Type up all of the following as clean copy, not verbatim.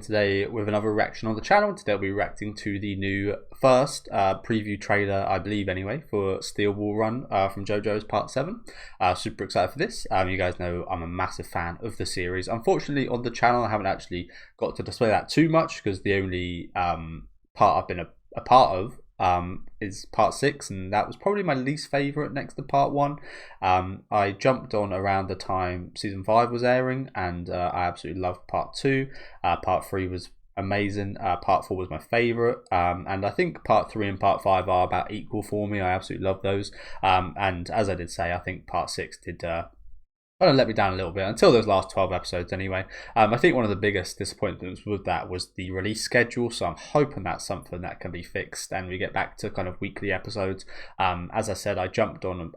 Today with another reaction on the channel. Today we'll be reacting to the new first preview trailer, I believe anyway, for Steel Ball Run from JoJo's Part 7. Super excited for this. You guys know I'm a massive fan of the series. Unfortunately on the channel I haven't actually got to display that too much because the only part I've been a part of is Part 6, and that was probably my least favourite next to Part 1. I jumped on around the time Season 5 was airing, and I absolutely loved Part 2. Part 3 was amazing. Part 4 was my favourite, and I think Part 3 and Part 5 are about equal for me. I absolutely love those, and as I did say, I think Part 6 did kind of let me down a little bit until those last 12 episodes anyway. I think one of the biggest disappointments with that was the release schedule, so I'm hoping that's something that can be fixed and we get back to kind of weekly episodes. As I said, I jumped on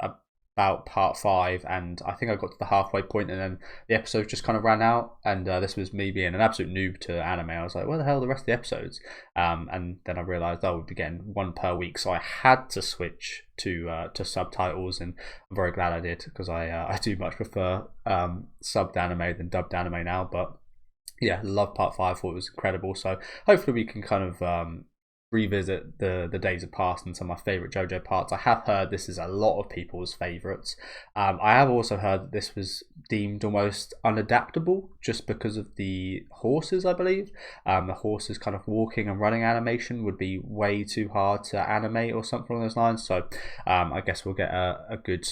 about Part 5 and I think I got to the halfway point and then the episode just kind of ran out, and this was me being an absolute noob to anime. I was like, where the hell are the rest of the episodes? And then I realised I would be getting one per week, so I had to switch to subtitles, and I'm very glad I did because I do much prefer subbed anime than dubbed anime now. But yeah, love Part 5, thought it was incredible, so hopefully we can kind of revisit the days of past and some of my favourite JoJo parts. I have heard this is a lot of people's favourites. I have also heard that this was deemed almost unadaptable just because of the horses, I believe. The horses kind of walking and running animation would be way too hard to animate or something along those lines. So I guess we'll get a good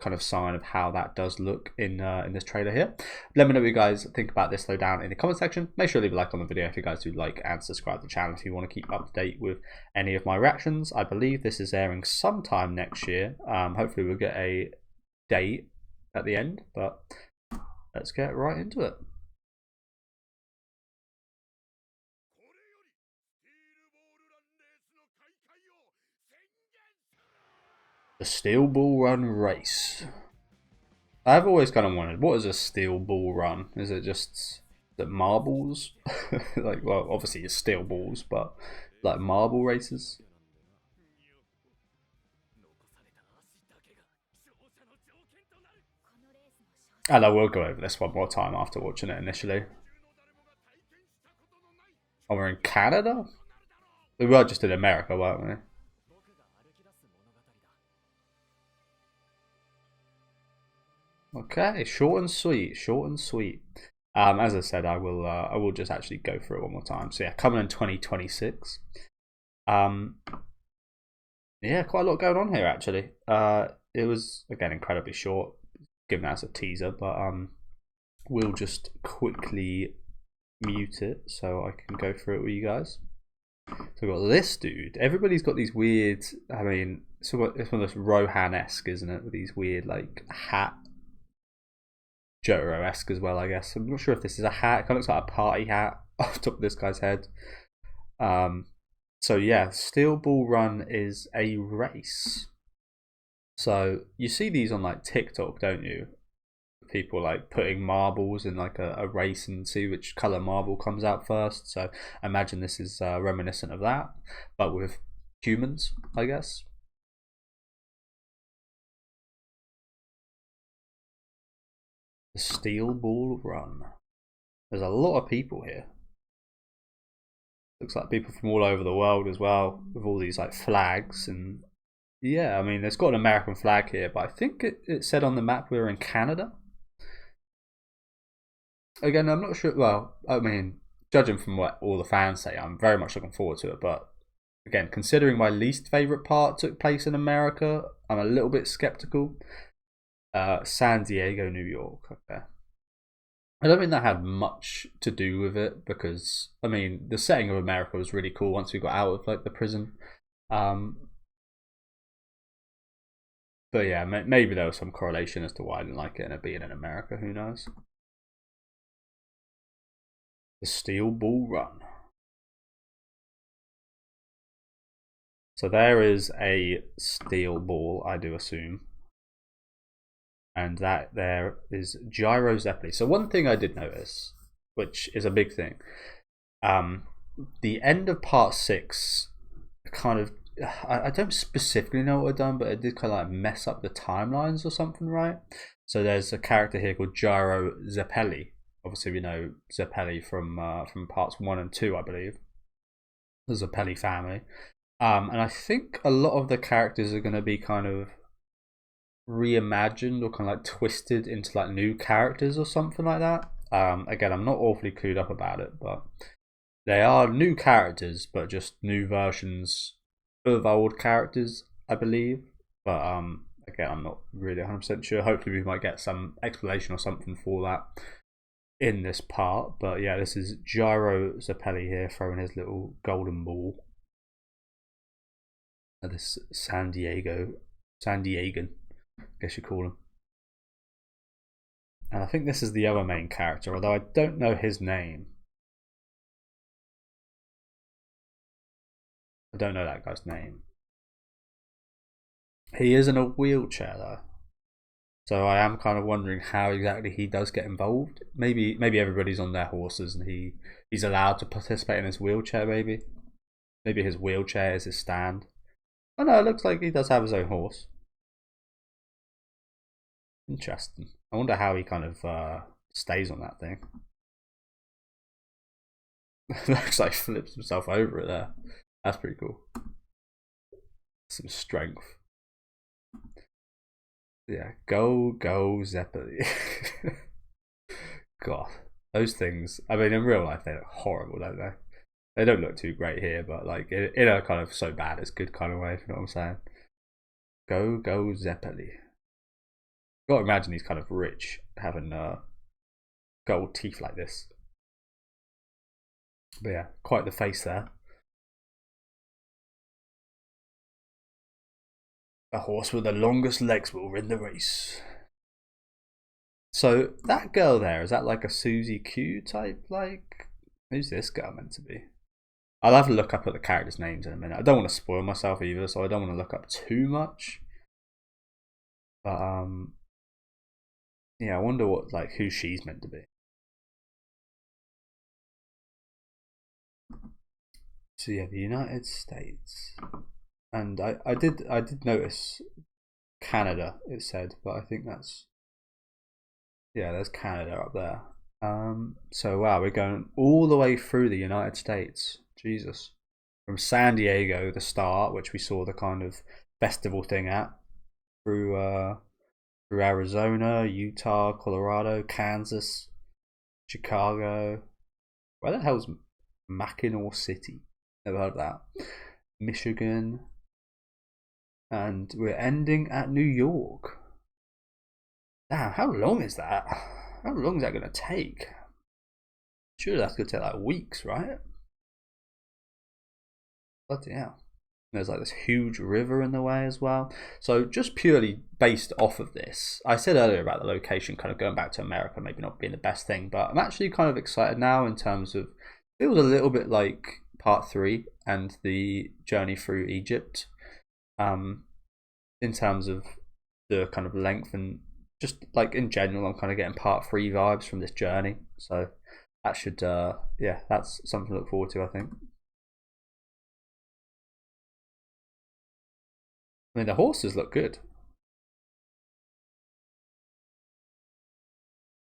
kind of sign of how that does look in this trailer here. Let me know what you guys think about this though down in the comment section. Make sure to leave a like on the video if you guys do like, and subscribe to the channel if you want to keep up to date with any of my reactions. I believe this is airing sometime next year. Hopefully we'll get a date at the end, but let's get right into it. The Steel Ball Run race. I've always kind of wondered, what is a Steel Ball Run? Is it just the marbles? Like, well, obviously it's steel balls, but like marble races? And I will go over this one more time after watching it initially. Oh, we're in Canada? We were just in America, weren't we? Okay, short and sweet, short and sweet. As I said, I will just actually go through it one more time. So yeah, coming in 2026. Yeah, quite a lot going on here actually. It was again incredibly short, given that as a teaser, but we'll just quickly mute it so I can go through it with you guys. So we've got this dude. Everybody's got these weird. I mean, it's one of those Rohan-esque, isn't it? With these weird like hat. JoJo-esque as well, I guess. I'm not sure if this is a hat. It kind of looks like a party hat off the top of this guy's head. So yeah, Steel Ball Run is a race. So you see these on like TikTok, don't you? People like putting marbles in like a race and see which color marble comes out first. So I imagine this is reminiscent of that, but with humans, I guess. The Steel Ball Run. There's a lot of people here. Looks like people from all over the world as well, with all these like flags. And yeah, I mean, it's got an American flag here, but I think it said on the map we were in Canada. Again, I'm not sure. Well, I mean, judging from what all the fans say, I'm very much looking forward to it. But again, considering my least favorite part took place in America, I'm a little bit skeptical. San Diego, New York. Okay. I don't think that had much to do with it because I mean the setting of America was really cool once we got out of like the prison. But yeah, maybe there was some correlation as to why I didn't like it and it being in America. Who knows? The Steel Ball Run. So there is a steel ball, I do assume. And that there is Gyro Zeppeli. So one thing I did notice, which is a big thing, the end of Part 6 kind of, I don't specifically know what I've done, but it did kind of like mess up the timelines or something, right? So there's a character here called Gyro Zeppeli, Obviously, we know Zeppeli from parts 1 and 2, I believe. The Zeppeli family, and I think a lot of the characters are going to be kind of reimagined or kind of like twisted into like new characters or something like that. Again, I'm not awfully clued up about it, but they are new characters, but just new versions of old characters, I believe. But again, I'm not really 100% sure. Hopefully, we might get some explanation or something for that in this part. But yeah, this is Gyro Zeppeli here throwing his little golden ball at this San Diegan, I guess you call him. And I think this is the other main character, although I don't know his name. I don't know that guy's name. He is in a wheelchair though, so I am kind of wondering how exactly he does get involved. Maybe everybody's on their horses and he's allowed to participate in his wheelchair. Maybe his wheelchair is his stand. Oh no, it looks like he does have his own horse. Interesting. I wonder how he kind of stays on that thing. Looks like he flips himself over it there. That's pretty cool. Some strength. Yeah, go Zeppeli. God, those things. I mean, in real life they look horrible, don't they? They don't look too great here, but like in a kind of so bad it's good kind of way. If you know what I'm saying? Go Zeppeli. Got to imagine he's kind of rich, having gold teeth like this. But yeah, quite the face there. A horse with the longest legs will win the race. So that girl there, is that like a Susie Q type? Like, who's this girl meant to be? I'll have to look up at the characters' names in a minute. I don't want to spoil myself either, so I don't want to look up too much. But yeah, I wonder who she's meant to be. So yeah, the United States. And I did notice Canada, it said, but I think that's, yeah, there's Canada up there. So wow, we're going all the way through the United States. Jesus. From San Diego, the start, which we saw the kind of festival thing at, through Arizona, Utah, Colorado, Kansas, Chicago. Where the hell's Mackinac City? Never heard of that. Michigan. And we're ending at New York. Damn, how long is that? How long is that going to take? Surely that's going to take like weeks, right? Bloody hell. There's like this huge river in the way as well. So just purely based off of this, I said earlier about the location kind of going back to America maybe not being the best thing, but I'm actually kind of excited now in terms of, it feels a little bit like part 3 and the journey through Egypt. In terms of the kind of length and just like in general, I'm kind of getting part 3 vibes from this journey. So that should, yeah, that's something to look forward to, I think. I mean, the horses look good.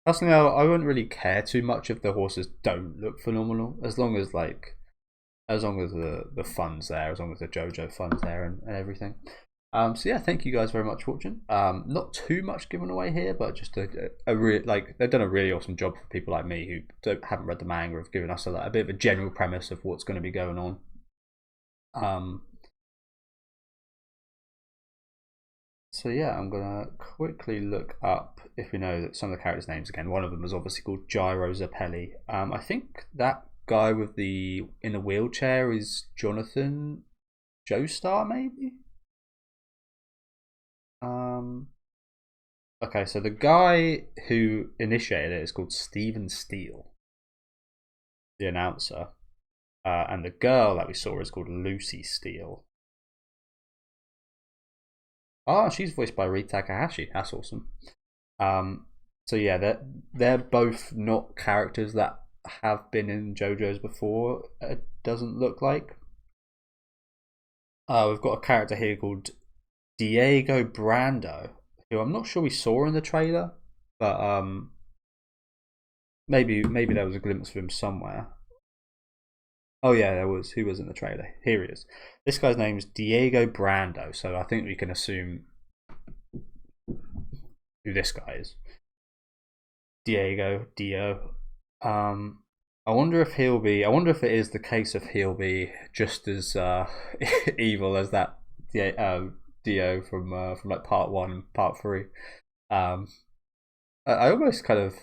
Personally, I wouldn't really care too much if the horses don't look phenomenal, as long as the fun's there, as long as the JoJo fun's there and everything. So yeah, thank you guys very much for watching. Not too much given away here, but just a really, like, they've done a really awesome job for people like me who haven't read the manga of giving us a bit of a general premise of what's going to be going on. So yeah, I'm gonna quickly look up if we know that some of the characters' names again. One of them is obviously called Gyro Zeppeli. I think that guy with in the wheelchair is Jonathan Joestar, maybe. Okay, so the guy who initiated it is called Steven Steele, the announcer, and the girl that we saw is called Lucy Steele. Oh, she's voiced by Ri Takahashi. That's awesome. So yeah, they're both not characters that have been in JoJo's before. It doesn't look like. We've got a character here called Diego Brando, who I'm not sure we saw in the trailer, but maybe there was a glimpse of him somewhere. Oh yeah, there was. Who was in the trailer? Here he is. This guy's name is Diego Brando, so I think we can assume who this guy is. Dio. I wonder if he'll be. I wonder if it is the case of he'll be just as evil as that Dio from like part 1 and part 3. I almost kind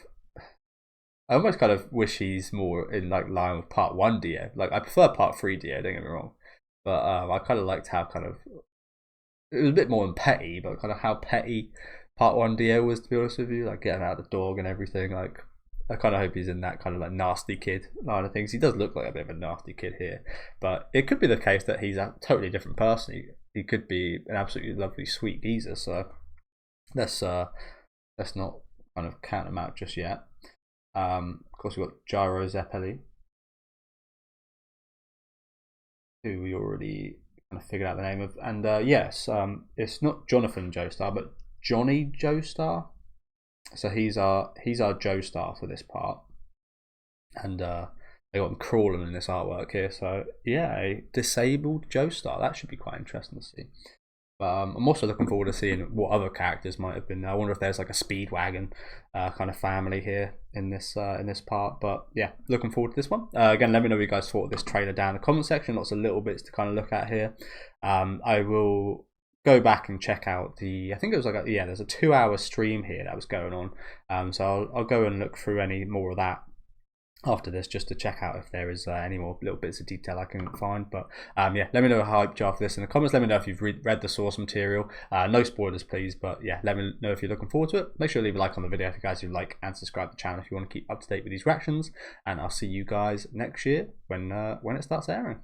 of wish he's more in like line with part 1 Dio. Like I prefer part 3 Dio. Don't get me wrong, but I kind of liked how kind of it was a bit more than petty, but kind of how petty part 1 Dio was, to be honest with you. Like getting out the dog and everything. Like I kind of hope he's in that kind of like nasty kid line of things. He does look like a bit of a nasty kid here, but it could be the case that he's a totally different person. He could be an absolutely lovely, sweet geezer. So let's not kind of count him out just yet. Of course, we've got Gyro Zeppeli, who we already kind of figured out the name of, and yes, it's not Jonathan Joestar, but Johnny Joestar. So he's our Joestar for this part, and they got him crawling in this artwork here. So yeah, a disabled Joestar. That should be quite interesting to see. But I'm also looking forward to seeing what other characters might have been there. I wonder if there's like a Speedwagon kind of family here in this part. But yeah, looking forward to this one. Again, let me know what you guys thought of this trailer down in the comment section. Lots of little bits to kind of look at here. I will go back and check out I think it was like there's a 2-hour stream here that was going on. So I'll go and look through any more of that after this, just to check out if there is any more little bits of detail I can find. But yeah, let me know how hyped you are for this in the comments. Let me know if you've read the source material. No spoilers, please, but yeah, let me know if you're looking forward to it. Make sure to leave a like on the video if you guys do like, and subscribe to the channel if you want to keep up to date with these reactions. And I'll see you guys next year when it starts airing.